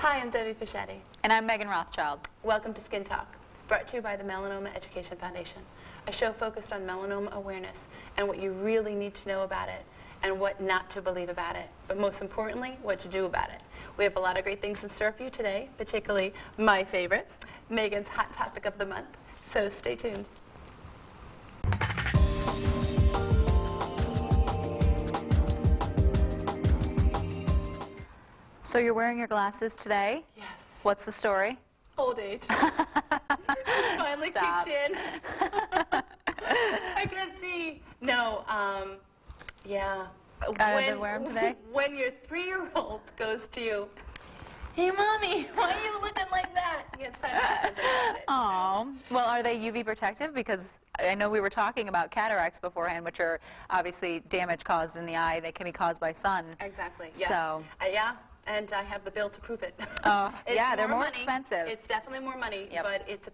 Hi, I'm Debbie Fischetti. And I'm Megan Rothschild. Welcome to Skin Talk, brought to you by the Melanoma Education Foundation, a show focused on melanoma awareness and what you really need to know about it and what not to believe about it, but most importantly, what to do about it. We have a lot of great things in store for you today, particularly my favorite, Megan's Hot Topic of the Month, so stay tuned. So you're wearing your glasses today? Yes. What's the story? Old age. It's finally Stop. kicked in. I can't see. No, yeah. Gotta wear them today? When your 3-year-old goes to you, hey, Mommy, why are you looking like that? It's time to do something about it. Oh, well, are they UV protective? Because I know we were talking about cataracts beforehand, which are obviously damage caused in the eye. They can be caused by sun. Exactly. Yeah. So. Yeah. And I have the bill to prove it. Yeah, they're more money. expensive. It's definitely more money, Yep. but it's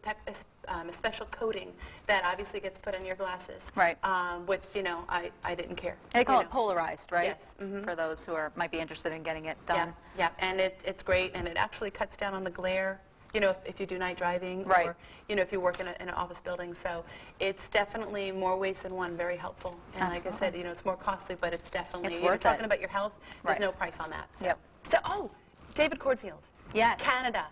a special coating that obviously gets put on your glasses. Right. Which, you know, I didn't care. They call it polarized, right? Yes. Mm-hmm. For those who might be interested in getting it done. Yeah, yeah. And it's great, and it actually cuts down on the glare, you know, if you do night driving, Right. or, you know, if you work in an office building. So it's definitely more ways than one, very helpful. And Absolutely. like I said, you know, it's more costly, but it's definitely, It's you're worth talking it. about your health, there's Right. no price on that. So. Yep. So, oh, David Cordfield. Yes. Canada.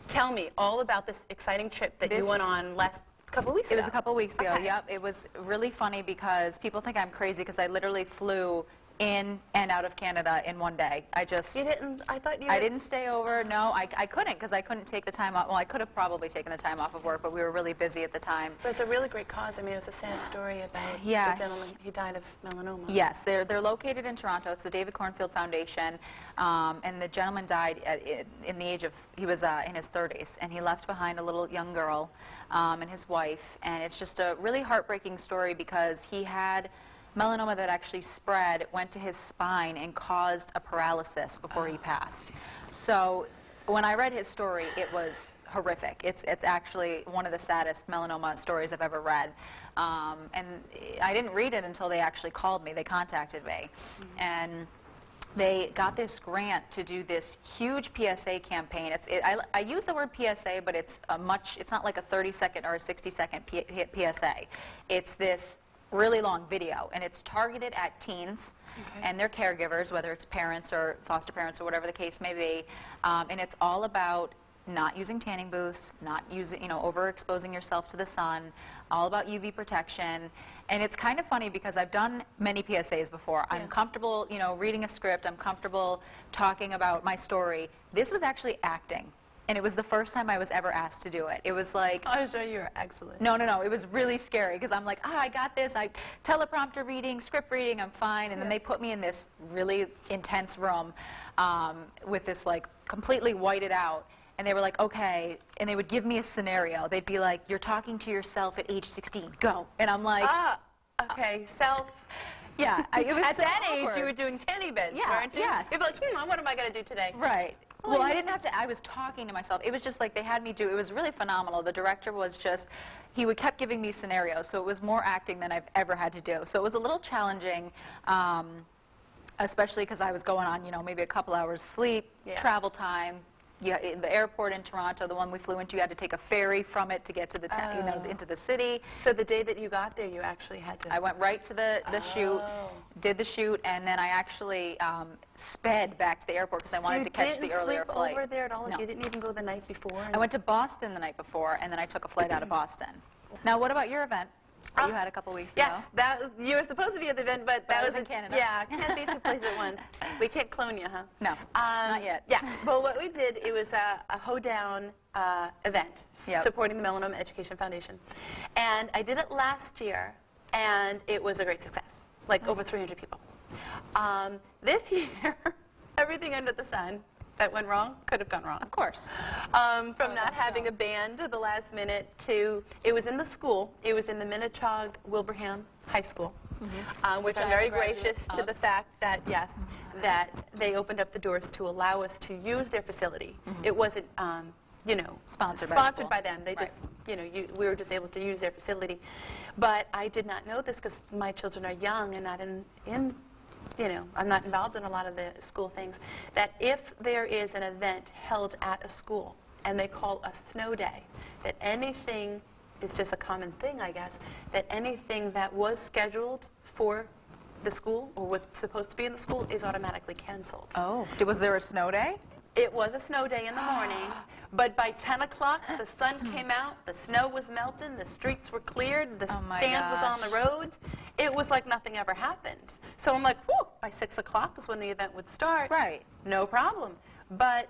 Tell me all about this exciting trip that you went on last couple of weeks ago. It was a couple of weeks ago, Okay. yep. It was really funny because people think I'm crazy because I literally flew in and out of Canada in one day. You didn't, I thought you I didn't stay over. No, I couldn't because I couldn't take the time off. Well, I could have probably taken the time off of work, but we were really busy at the time. But it's a really great cause. I mean, it was a sad story about Yeah. the gentleman. He died of melanoma. Yes, they're located in Toronto. It's the David Cornfield Foundation, and the gentleman died in the age of, he was in his 30s, and he left behind a little young girl and his wife, and it's just a really heartbreaking story because he had melanoma that actually spread, went to his spine, and caused a paralysis before he passed. So when I read his story, it was horrific. It's actually one of the saddest melanoma stories I've ever read. And I didn't read it until they actually called me. They contacted me. And they got this grant to do this huge PSA campaign. I use the word PSA, but it's not like a 30-second or a 60-second PSA. It's this really long video, and it's targeted at teens and their caregivers, whether it's parents or foster parents or whatever the case may be, and it's all about not using tanning booths, not using, overexposing yourself to the sun, all about UV protection. And it's kind of funny because I've done many PSAs before. Yeah. I'm comfortable, reading a script. I'm comfortable talking about my story. This was actually acting. And it was the first time I was ever asked to do it. It was like... I'm sure you were excellent. No. It was really scary because I'm like, I got this. Teleprompter reading, script reading, I'm fine. And then they put me in this really intense room with this, like, completely whited out. And they were like, okay. And they would give me a scenario. They'd be like, you're talking to yourself at age 16. Go. And I'm like... okay, self... Yeah, it was At so that age, awkward. you were doing tanning beds, Yeah, weren't you? yes. You'd be like, what am I going to do today? Right. Well, I didn't have to, I was talking to myself. It was just like they had me do, it was really phenomenal. The director was just, kept giving me scenarios, so it was more acting than I've ever had to do. So it was a little challenging, especially because I was going on, maybe a couple hours sleep, travel time. The airport in Toronto, the one we flew into, you had to take a ferry from it to get to the into the city. So the day that you got there, you actually had to... I went right to the shoot, did the shoot, and then I actually sped back to the airport because I wanted to catch the earlier flight. You didn't sleep over there at all? No. You didn't even go the night before? I went to Boston the night before, and then I took a flight out of Boston. Now, what about your event that you had a couple weeks ago? Yes, you were supposed to be at the event, but that was in Canada. Yeah, can't be two places at once. We can't clone you, huh? No, not yet. Yeah, well, what we did, it was a hoedown event supporting the Melanoma Education Foundation. And I did it last year, and it was a great success, like over 300 people. This year, everything under the sun that went wrong could have gone wrong. Of course. From not having a band at the last minute to, it was in the school. It was in the Minnetonka Wilbraham High School, which I'm very gracious to the fact that, yes, that they opened up the doors to allow us to use their facility. It wasn't, sponsored by them. They just, we were just able to use their facility. But I did not know this because my children are young and not in you know, I'm not involved in a lot of the school things, that if there is an event held at a school and they call a snow day, that anything, it's just a common thing, I guess, that anything that was scheduled for the school or was supposed to be in the school is automatically canceled. Oh, was there a snow day? It was a snow day in the morning, but by 10 o'clock, the sun came out, the snow was melting, the streets were cleared, the sand was on the roads. It was like nothing ever happened. So I'm like, whoa, by 6 o'clock is when the event would start. Right. No problem. But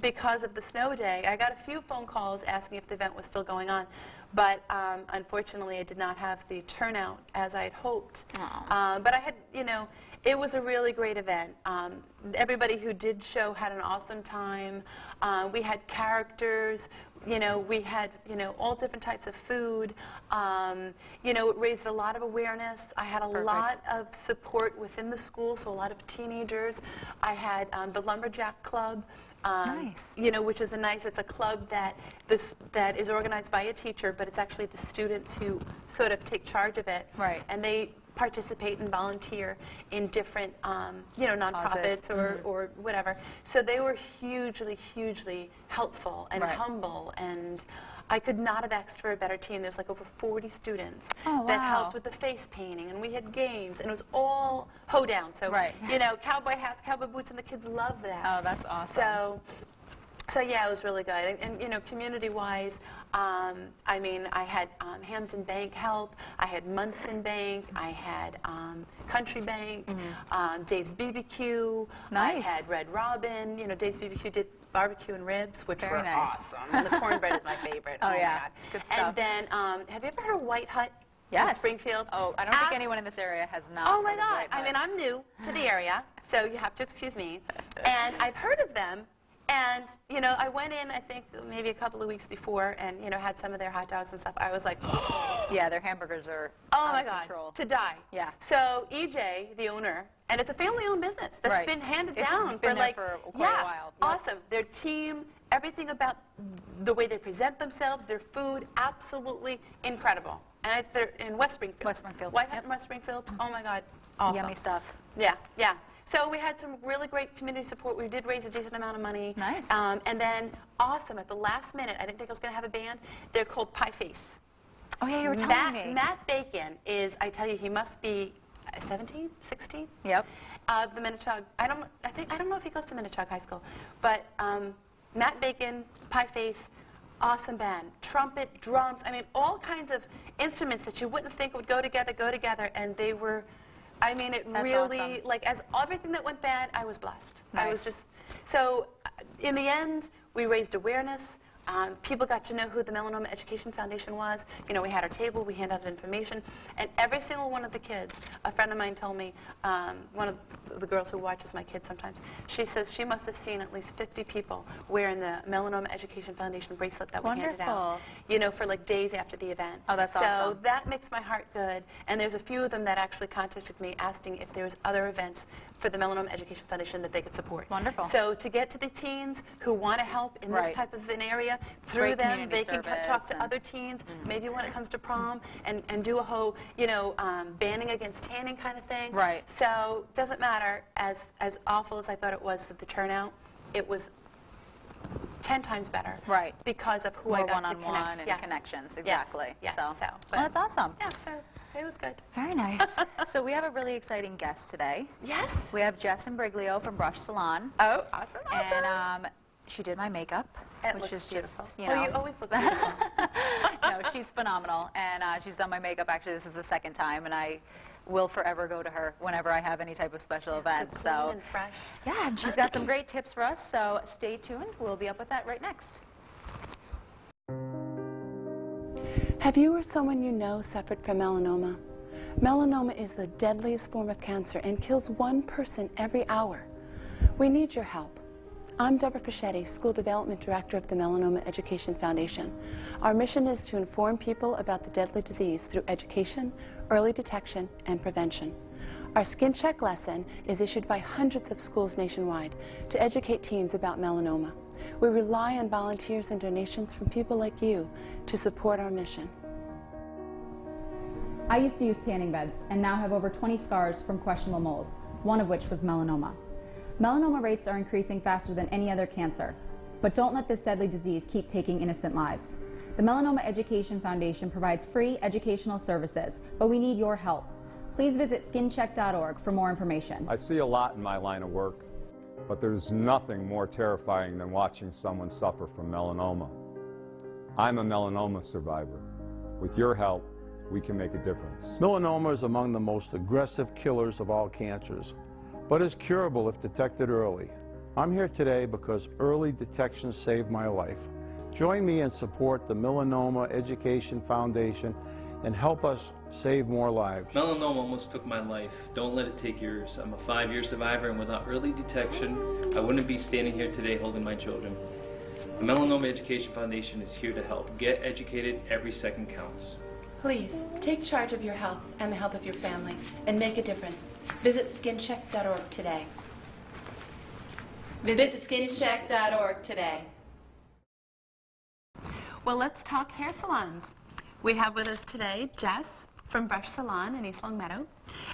because of the snow day, I got a few phone calls asking if the event was still going on. But unfortunately, I did not have the turnout as I had hoped. But I had, you know, it was a really great event. Everybody who did show had an awesome time. We had characters. You know, we had, you know, all different types of food. You know, it raised a lot of awareness. I had a lot of support within the school, so a lot of teenagers. I had the Lumberjack Club. Nice. You know, which is it's a club that is organized by a teacher, but it's actually the students who sort of take charge of it. Right. And they participate and volunteer in different, you know, nonprofits or whatever. So they were hugely, hugely helpful and humble, and I could not have asked for a better team. There's like over 40 students that helped with the face painting, and we had games, and it was all hoedown. So, you know, cowboy hats, cowboy boots, and the kids love that. Oh, that's awesome. So yeah, it was really good. And you know, community-wise, I mean, I had Hampton Bank help. I had Munson Bank. I had Country Bank. Dave's BBQ. Nice. I had Red Robin. You know, Dave's BBQ did barbecue and ribs, which were nice. awesome. And the cornbread is my favorite. Oh, my yeah. God. It's good stuff. And then, have you ever heard of White Hut? Yes. In Springfield? Oh, I don't think anyone in this area has not. Oh my heard of God. White Hut. I mean, I'm new to the area, so you have to excuse me. And I've heard of them. And, you know, I went in, I think, maybe a couple of weeks before and, you know, had some of their hot dogs and stuff. I was like, yeah, their hamburgers are oh my out of God, control. to die. Yeah. So EJ, the owner, and it's a family-owned business that's been handed down for like for quite a while. Awesome. Their team, everything about the way they present themselves, their food, absolutely incredible. And they're in West Springfield. West Springfield. White Hut in West Springfield. Oh my God, awesome. Yummy stuff. Yeah, yeah. So we had some really great community support. We did raise a decent amount of money. Nice. And then, awesome, at the last minute, I didn't think I was going to have a band. They're called Pie Face. Oh yeah, you were telling me. Matt Bacon is, I tell you, he must be 17, 16. Yep. The Minnetonka. I don't know if he goes to Minnetonka High School, but Matt Bacon, Pie Face, awesome band. Trumpet, drums. I mean, all kinds of instruments that you wouldn't think would go together, and they were. I mean, it That's really, awesome. like, as everything that went bad, I was blessed. Nice. I was just, so in the end, we raised awareness. People got to know who the Melanoma Education Foundation was. You know, we had our table, we handed out information, and every single one of the kids, a friend of mine told me, one of the girls who watches my kids sometimes, she says she must have seen at least 50 people wearing the Melanoma Education Foundation bracelet that we handed out. You know, for like days after the event. Oh, that's awesome. So that makes my heart good, and there's a few of them that actually contacted me asking if there was other events for the Melanoma Education Foundation that they could support. Wonderful. So to get to the teens who want to help in this type of an area, through them they can talk to other teens, maybe when it comes to prom, and do a whole, you know, banning against tanning kind of thing. Right. So it doesn't matter, as awful as I thought it was at the turnout, it was 10 times better. Right. Because of who More I got to one-on-one connect. and Yes. connections, exactly. Yes. So, But, well, that's awesome. Yeah, so it was good. Very nice. So we have a really exciting guest today. Yes. We have Jess Imbriglio from Brush Salon. Oh, awesome. And she did my makeup, which looks is beautiful. just, you Well, know. you always look beautiful. No, she's phenomenal. And she's done my makeup. Actually, this is the second time, and I will forever go to her whenever I have any type of special event. It's So, clean and fresh. yeah, and she's got some great tips for us. So stay tuned. We'll be up with that right next. Have you or someone you know suffered from melanoma? Melanoma is the deadliest form of cancer and kills one person every hour. We need your help. I'm Deborah Fischetti, School Development Director of the Melanoma Education Foundation. Our mission is to inform people about the deadly disease through education, early detection, and prevention. Our Skin Check lesson is issued by hundreds of schools nationwide to educate teens about melanoma. We rely on volunteers and donations from people like you to support our mission. I used to use tanning beds and now have over 20 scars from questionable moles, one of which was melanoma. Melanoma rates are increasing faster than any other cancer, but don't let this deadly disease keep taking innocent lives. The Melanoma Education Foundation provides free educational services, but we need your help. Please visit skincheck.org for more information. I see a lot in my line of work, but there's nothing more terrifying than watching someone suffer from melanoma. I'm a melanoma survivor. With your help, we can make a difference. Melanoma is among the most aggressive killers of all cancers, but is curable if detected early. I'm here today because early detection saved my life. Join me and support the Melanoma Education Foundation and help us save more lives. Melanoma almost took my life. Don't let it take yours. I'm a 5-year survivor, and without early detection, I wouldn't be standing here today holding my children. The Melanoma Education Foundation is here to help. Get educated. Every second counts. Please, take charge of your health and the health of your family and make a difference. Visit skincheck.org today. Visit skincheck.org today. Well, let's talk hair salons. We have with us today Jess from Brush Salon in East Longmeadow,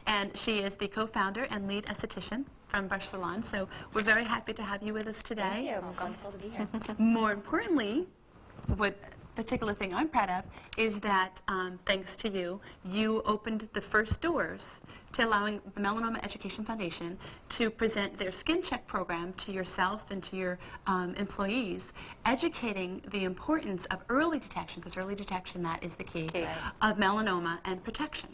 and she is the co-founder and lead esthetician from Brush Salon. So we're very happy to have you with us today. Thank you. I'm wonderful to be here. More importantly, what particular thing I'm proud of is that thanks to you, you opened the first doors to allowing the Melanoma Education Foundation to present their Skin Check program to yourself and to your employees, educating the importance of early detection, because early detection, that is the key, of melanoma and protection.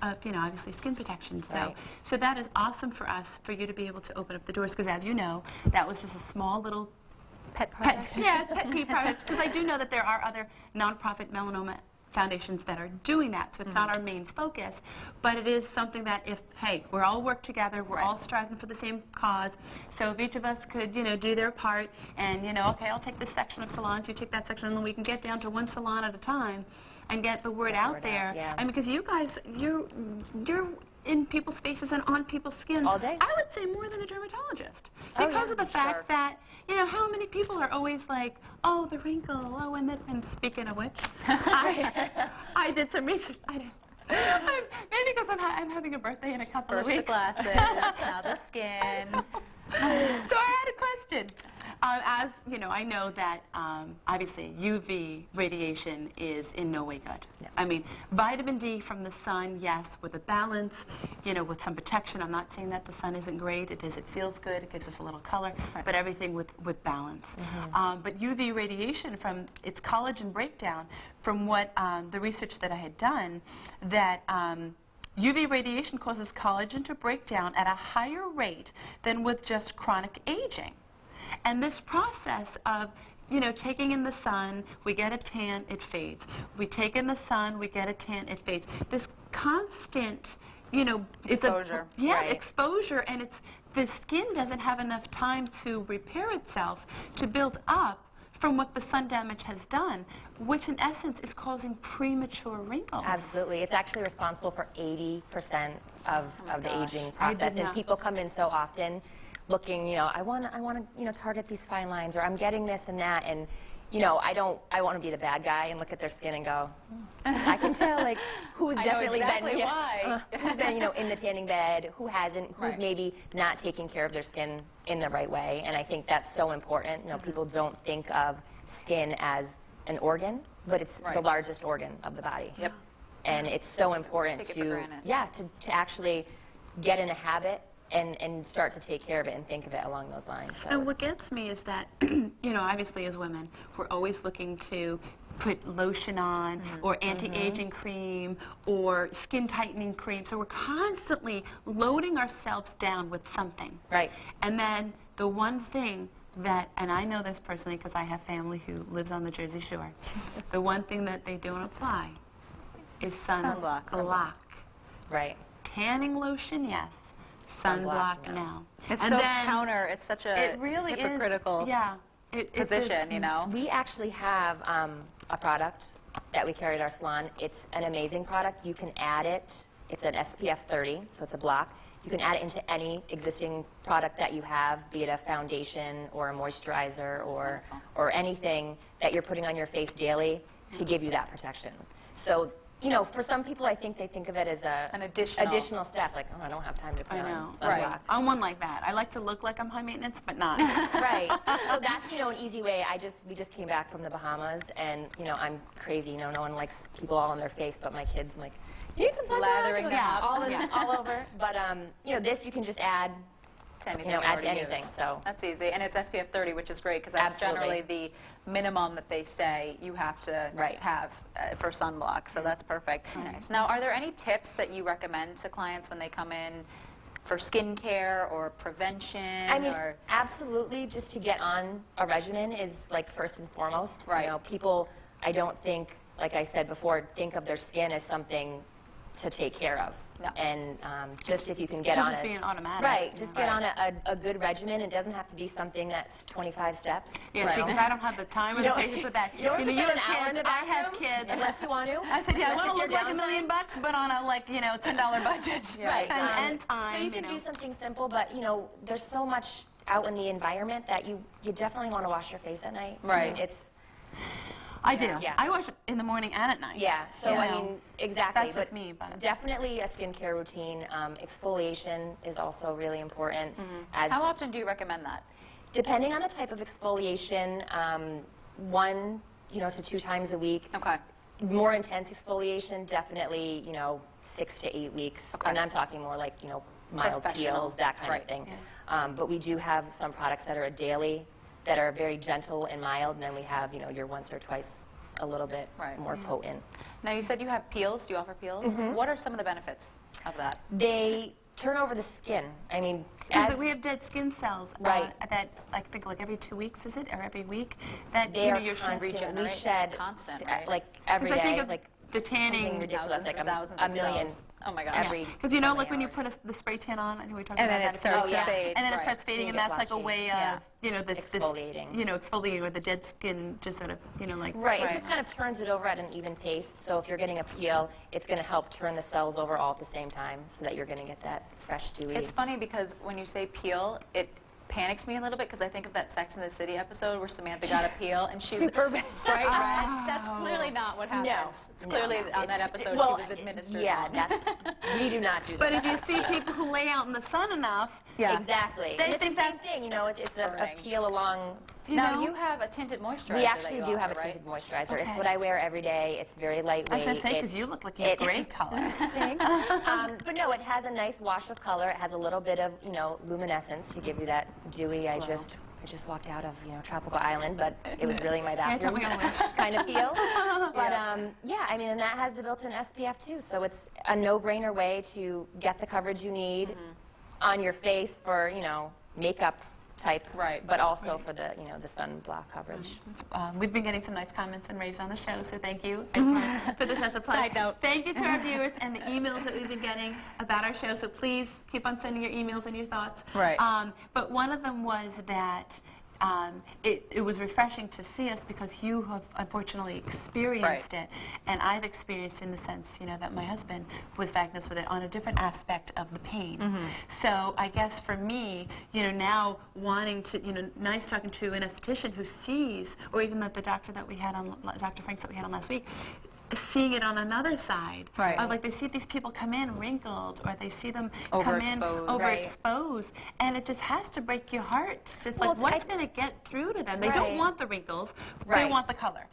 Obviously skin protection. So that is awesome for us, for you to be able to open up the doors, because as you know, that was just a small little Pet project. pet peeve project, because I do know that there are other nonprofit melanoma foundations that are doing that, so it's not our main focus, but it is something that if, hey, we're all work together, we're all striving for the same cause, so if each of us could, do their part, and, okay, I'll take this section of salons, you take that section, and then we can get down to one salon at a time and get the word out there. Yeah. I mean, because you guys, you're in people's faces and on people's skin all day. I would say more than a dermatologist, because of the fact that how many people are always like, oh, the wrinkle, oh, and this. And speaking of which, I did some research. Maybe because I'm having a birthday in a couple of weeks. First the glasses, now the skin. So I had a question. As you know, I know that obviously UV radiation is in no way good. No. I mean, vitamin D from the sun, yes, with a balance, with some protection. I'm not saying that the sun isn't great. It feels good. It gives us a little color, but everything with balance. But UV radiation, from its collagen breakdown, from what the research that I had done, that UV radiation causes collagen to break down at a higher rate than with just chronic aging. And this process of, taking in the sun, we get a tan, it fades. We take in the sun, we get a tan, it fades. This constant, exposure. Exposure, and the skin doesn't have enough time to repair itself, to build up from what the sun damage has done, which in essence is causing premature wrinkles. Absolutely. It's actually responsible for 80% of the aging process. And people come in so often looking, I want to, target these fine lines, or I'm getting this and that, and, I want to be the bad guy and look at their skin and go, I can tell, like, who's definitely been, who's been, in the tanning bed, who hasn't, who's maybe not taking care of their skin in the right way, and I think that's so important. People don't think of skin as an organ, but it's the largest organ of the body. Yep. And it's so important to actually get in a habit and start to take care of it and think of it along those lines. So and what gets me is that, obviously as women, we're always looking to put lotion on, or anti-aging cream, or skin tightening cream. So we're constantly loading ourselves down with something. Right. And then the one thing that, and I know this personally because I have family who lives on the Jersey Shore, the one thing that they don't apply is sunblock. Right. Tanning lotion, yes. Sunblock now. It's and so then counter. It's such a hypocritical position, We actually have a product that we carry at our salon. It's an amazing product. You can add it. It's an SPF 30, so it's a block. You can add it into any existing product that you have, be it a foundation or a moisturizer or anything that you're putting on your face daily to give you that protection. So you know, for some people, I think they think of it as An additional step. Like, oh, I don't have time to put I on know. sunblock. Right. I'm one like that. I like to look like I'm high maintenance, but not. Right. So that's, you know, an easy way. We just came back from the Bahamas, and, you know, I'm crazy. You know, no one likes people all on their face, but my kids, I'm like, you need some sunblock? Lathering them up. All over. But, you know, this you can just add to anything. You know, add to already anything. use. So that's easy, and it's SPF 30, which is great because that's Absolutely. generally the minimum that they say you have to have for sunblock. So that's perfect. Nice. Now, are there any tips that you recommend to clients when they come in for skincare or prevention? I mean, absolutely. Just to get on a regimen is like first and foremost. Right. You know, people, I don't think, like I said before, think of their skin as something to take care of. No. And just if you can get on it. Being automatic. Right. Just get on a good regimen. It doesn't have to be something that's 25 steps. Yeah, see, because I don't have the time or the patience with that. You don't have to spend an hour in the I have kids. Unless you want to. I said, yeah, I want to look like $1 million, but on a, like, you know, $10 budget. Right. And time. So you can do something simple, but, you know, there's so much out in the environment that you definitely want to wash your face at night. Right. I mean, I do. Yeah. I wash it in the morning and at night. Yeah. So, I mean, exactly. That's just me, but definitely a skincare routine. Exfoliation is also really important. How often do you recommend that? Depending on the type of exfoliation, 1 to 2 times a week. Okay. More intense exfoliation, definitely, you know, 6 to 8 weeks. Okay. And I'm talking more like, you know, mild peels, that kind of thing. Yeah. But we do have some products that are a daily, that are very gentle and mild, and then we have, you know, your once or twice a little bit more potent. Now, you said you have peels. Do you offer peels? What are some of the benefits of that? They turn over the skin. I mean, we have dead skin cells that I think like every 2 weeks, is it, or every week? That they are your constant. We shed constant, like every day. I think of like the tanning, ridiculous, like thousands a of million. cells. Oh my gosh. Because you know, like when you put the spray tan on, I think we talked and about then that. It starts to fade. And then it starts fading, and that's like a way of, you know, exfoliating. This, you know, exfoliating where the dead skin just sort of, you know, like. Right. It just kind of turns it over at an even pace. So if you're getting a peel, it's going to help turn the cells over all at the same time, so that you're going to get that fresh, dewy. It's funny because when you say peel, it panics me a little bit because I think of that Sex and the City episode where Samantha got a peel and she's super red. Bright red. That's clearly not what happens. No. It's clearly on that episode she was administered. Yeah, we do not do that. But if you see people who lay out in the sun enough, exactly. They think think the same thing. You know, it's a peel along. Now, you have a tinted moisturizer. We actually do have a tinted moisturizer. Okay. It's what I wear every day. It's very lightweight. I was going to say, because you look like you have great color. Thanks. But no, it has a nice wash of color. It has a little bit of, you know, luminescence to give you that dewy. I just walked out of, you know, tropical island, but it was really my bathroom kind of feel. But yeah, I mean, and that has the built-in SPF too. So it's a no-brainer way to get the coverage you need on your face for, you know, makeup type, but also for the, you know, the sunblock coverage. We've been getting some nice comments and raves on the show, so thank you. I just want to put this as a plug. Side note. Thank you to our viewers and the emails that we've been getting about our show, so please keep on sending your emails and your thoughts. Right. But one of them was that it was refreshing to see us because you have unfortunately experienced it, and I've experienced in the sense, you know, that my husband was diagnosed with it on a different aspect of the pain. So I guess for me, you know, now wanting to, you know, nice talking to an esthetician who sees, or even the doctor that we had on, Dr. Franks that we had on last week, seeing it on another side. Like they see these people come in wrinkled, or they see them come in overexposed, and it just has to break your heart. Just like, what's going to get through to them? They don't want the wrinkles, they want the color.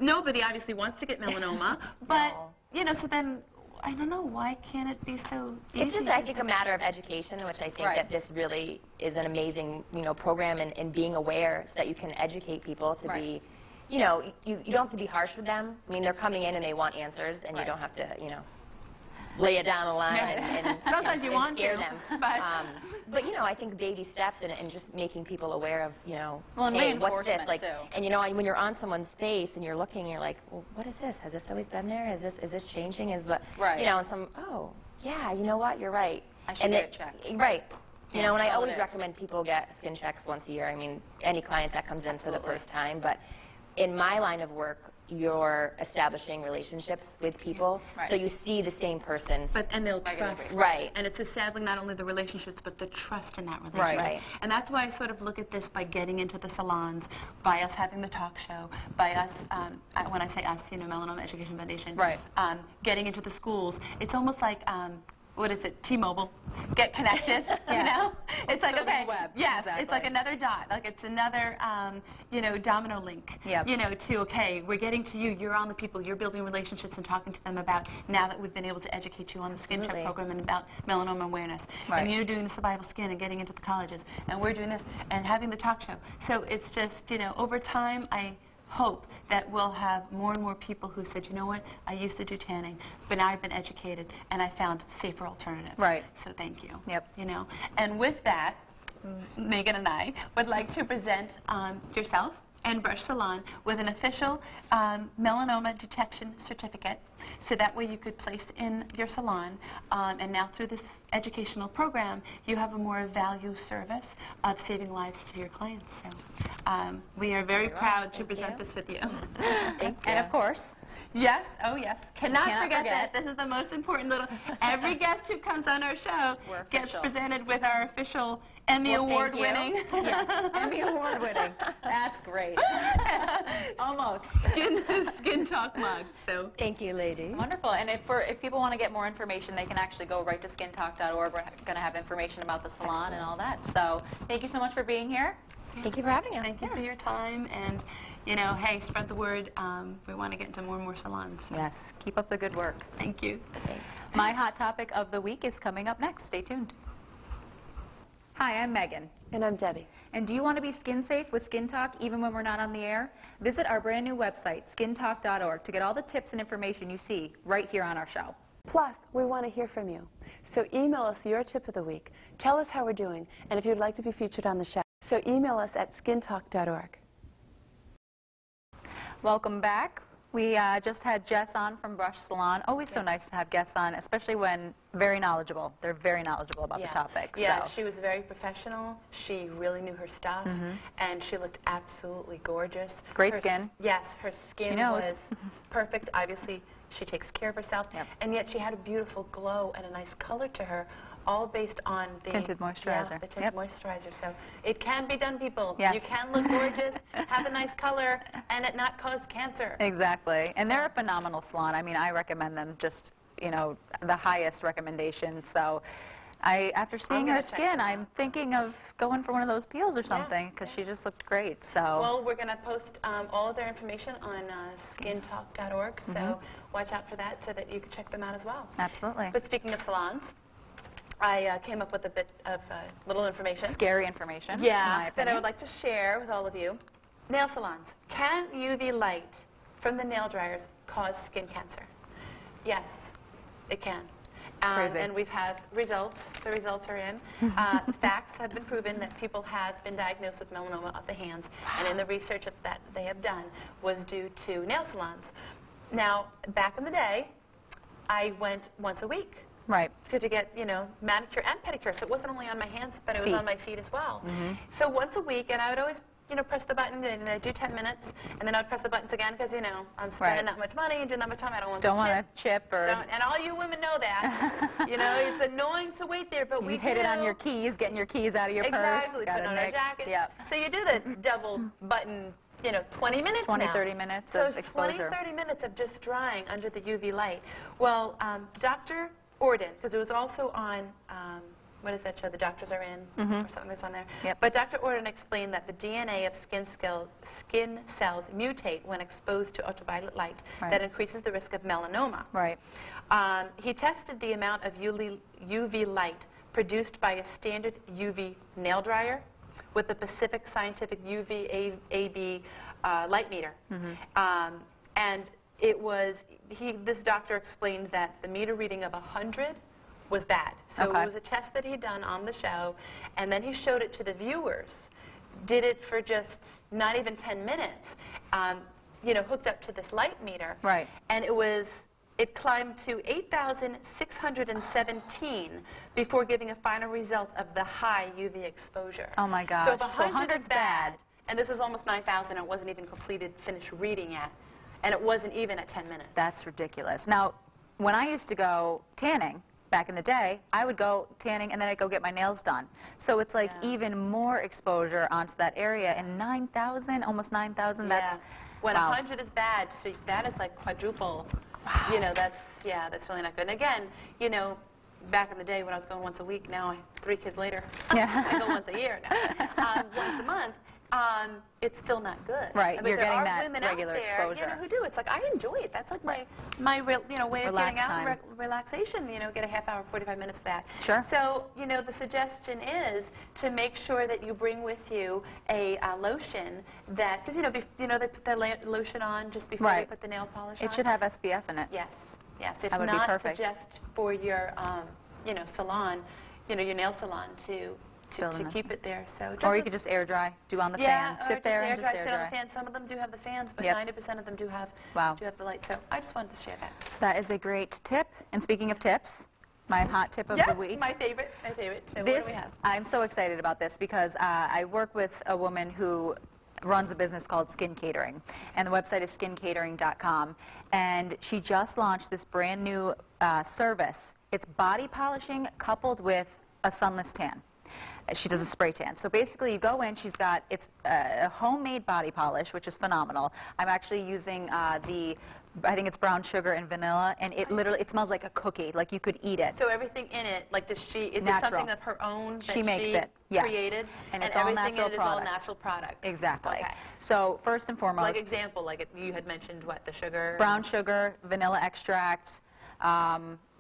Nobody obviously wants to get melanoma, but, you know, so then, I don't know, why can't it be so easy? It's just, I think, a matter of education, which I think that this really is an amazing, you know, program in being aware so that you can educate people to be, you know, you don't have to be harsh with them. I mean, they're coming in and they want answers, and you don't have to, you know, lay it down the line and sometimes you want scare to, them. But you know, I think baby steps and just making people aware of, you know, and hey, what's this? Like, too. and you know, when you're on someone's face and you're looking, you're like, well, what is this? Has this always been there? Is this changing? You know, and oh, yeah, you know what? You're right. I should get it checked. You know, and I always recommend people get skin checks once a year. I mean, any client that comes in for the first time, but in my line of work, you're establishing relationships with people, Right. so you see the same person. And they'll trust. Right. And it's establishing not only the relationships, but the trust in that relationship. Right. And that's why I sort of look at this by getting into the salons, by us having the talk show, by us, when I say us, Melanoma Education Foundation, Right. Getting into the schools. It's almost like, what is it, T-Mobile, get connected, It's like, building okay, a web. yes, Exactly. it's like another dot, like it's another, domino link, Yep. to, okay, we're getting to you, you're on the people, you're building relationships and talking to them about, now that we've been able to educate you on the skin check Absolutely. program and about melanoma awareness. Right. And you're doing the survival skin and getting into the colleges, and we're doing this, and having the talk show. So it's just, over time, I hope that we'll have more and more people who said, you know what, I used to do tanning, but now I've been educated and I found safer alternatives. Right. So thank you. Yep. And with that, Megan and I would like to present yourself and Brush Salon with an official melanoma detection certificate, so that way you could place in your salon, and now through this educational program, you have a more value service of saving lives to your clients. So we are very proud to present this with you. Thank you. And of course, Yes, oh yes. Cannot forget forget. this. This is the most important little, every guest who comes on our show We're gets official. presented with our official Emmy Well, thank Award winning yes, Emmy Award winning. That's great. Almost. skin talk mug. So Thank you, ladies. Wonderful. And if people want to get more information, they can actually go right to skintalk.org. We're going to have information about the salon and all that. So thank you so much for being here. Thank you for having us. thank you for your time, and hey, spread the word. We want to get into more and more salons. So Yes. Keep up the good work. thank you. Thanks. My hot topic of the week is coming up next. Stay tuned. Hi, I'm Megan. And I'm Debbie. And do you want to be skin safe with Skin Talk even when we're not on the air? Visit our brand new website, skintalk.org, to get all the tips and information you see right here on our show. Plus, we want to hear from you. So email us your tip of the week. Tell us how we're doing, and if you'd like to be featured on the show. So email us at skintalk.org. Welcome back. We just had Jess on from Brush Salon. Always so nice to have guests on, especially when very knowledgeable. They're very knowledgeable about the topic. Yeah, so. she was very professional. She really knew her stuff, and she looked absolutely gorgeous. Great Her skin. Yes, her skin knows. was perfect. Obviously, she takes care of herself, and yet she had a beautiful glow and a nice color to her, all based on the Tinted moisturizer. Yeah, the tinted moisturizer. So it can be done, people. Yes. You can look gorgeous, have a nice color, and it not cause cancer. Exactly. And they're a phenomenal salon. I mean, I recommend them, just, the highest recommendation. So after seeing gonna her check skin, them I'm out. thinking of going for one of those peels or something, because she just looked great. So Well, we're going to post all of their information on skintalk.org, so watch out for that so that you can check them out as well. absolutely. But speaking of salons, I came up with a bit of little information. Scary information, in my Yeah, that I opinion. would like to share with all of you. Nail salons. Can UV light from the nail dryers cause skin cancer? Yes, it can. Crazy. And we've had results. The results are in. Facts have been proven that people have been diagnosed with melanoma of the hands. And in the research that they have done was due to nail salons. Now, back in the day, I went once a week Right. to get, manicure and pedicure. So it wasn't only on my hands, but it was Feet. on my feet as well. So once a week, and I would always, press the button, and I'd do 10 minutes, and then I'd press the buttons again because, I'm spending Right. that much money and doing that much time. I don't want Don't to want to chip or and all you women know that. It's annoying to wait there, but we you hit it on do. your keys, getting your keys out of your purse. Exactly, Gotta putting on our make- jacket. Yep. So you do the double button, 20 minutes 20, now. 30 minutes so of it's 20, exposure. 30 minutes of just drying under the UV light. Well, Dr. Orden, because it was also on, what is that show, The Doctors Are In, or something that's on there. Yep. But Dr. Orden explained that the DNA of skin cells mutate when exposed to ultraviolet light. Right. That increases the risk of melanoma. Right. He tested the amount of UV light produced by a standard UV nail dryer with the Pacific Scientific UV-AB light meter. And it was, this doctor explained that the meter reading of 100 was bad. So Okay. it was a test that he'd done on the show, and then he showed it to the viewers. Did it for just not even 10 minutes, hooked up to this light meter. Right. And it climbed to 8,617 before giving a final result of the high UV exposure. Oh my gosh. So if So 100 100's is bad, and this was almost 9,000, it wasn't even finished reading yet. and it wasn't even at 10 minutes. That's ridiculous. Now, when I used to go tanning, back in the day, I would go tanning and then I'd go get my nails done. So it's like even more exposure onto that area, and 9,000, almost 9,000, that's... When wow. 100 is bad, so that is like quadruple. Wow. You know, that's really not good. And again, you know, back in the day when I was going once a week, now 3 kids later, I go once a year now. Once a month. It's still not good. Right, I mean, you're getting that women regular out there, exposure. You know, who do it. It's like, I enjoy it. That's like my real, you know, way of Relax getting out time. and relaxation, you know, get a half hour, 45 minutes of that. Sure. So, you know, the suggestion is to make sure that you bring with you a lotion that, because, you know, they put their lotion on just before they put the nail polish on. It should have SPF in it. Yes, yes. If That would be not, perfect. suggest for your, you know, salon, you know, your nail salon to keep it there. So Or you could just air dry, do on the fan. Sit there and just air sit on dry. the fan. Some of them do have the fans, but Yep. 90% of them do have the light. So I just wanted to share that. That is a great tip. And speaking of tips, my hot tip of the week. my favorite. So what do we have? I'm so excited about this because I work with a woman who runs a business called Skin Catering, and the website is skincatering.com, and she just launched this brand new service. It's body polishing coupled with a sunless tan. She does a spray tan. So basically you go in, it's a homemade body polish, which is phenomenal. I'm actually using I think it's brown sugar and vanilla, and it smells like a cookie, like you could eat it. So everything in it, like is it something of her own that she makes it, yes. created? And it's all everything natural in it products. is all natural products. Exactly. Okay. So first and foremost, Like example, like you had mentioned, what, the sugar? brown sugar, vanilla extract.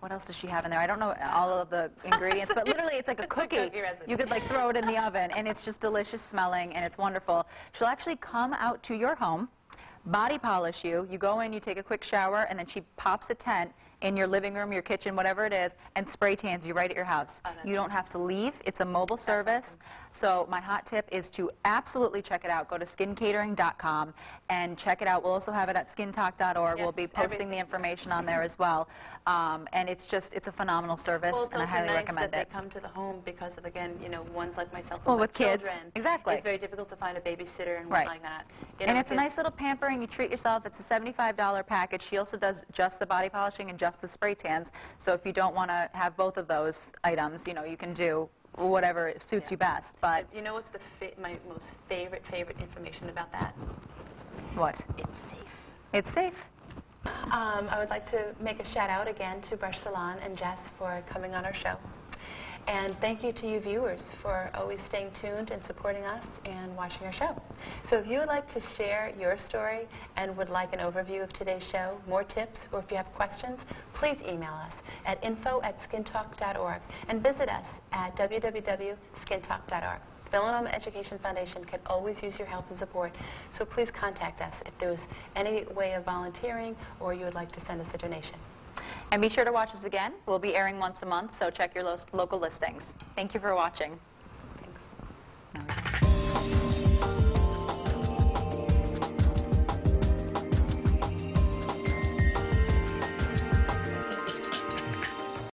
What else does she have in there? I don't know all of the ingredients, but literally it's like a cookie. recipe. You could like throw it in the oven, and it's just delicious smelling, and it's wonderful. She'll actually come out to your home, body polish you. You go in, you take a quick shower, and then she pops a tent in your living room, your kitchen, whatever it is, and spray tans you right at your house. You don't have to leave. It's a mobile service. So my hot tip is to absolutely check it out. Go to skincatering.com and check it out. We'll also have it at skintalk.org. We'll be posting the information on there as well. And it's a phenomenal service, Well, it's and I also highly nice recommend that it. they come to the home because of, again, you know, ones like myself Well, with with kids, children. exactly. It's very difficult to find a babysitter and Right. like that. You And know, it's a nice little pampering. You treat yourself. It's a $75 package. She also does just the body polishing and just the spray tans. So if you don't want to have both of those items, you know, you can do whatever suits you best. But you know what's my most favorite information about that? what? It's safe. It's safe. I would like to make a shout out again to Brush Salon and Jess for coming on our show. And thank you to you viewers for always staying tuned and supporting us and watching our show. So if you would like to share your story and would like an overview of today's show, more tips, or if you have questions, please email us at info@skintalk.org and visit us at www.skintalk.org. The Melanoma Education Foundation can always use your help and support, so please contact us if there was any way of volunteering or you would like to send us a donation. And be sure to watch us again. We'll be airing once a month, so check your local listings. Thank you for watching.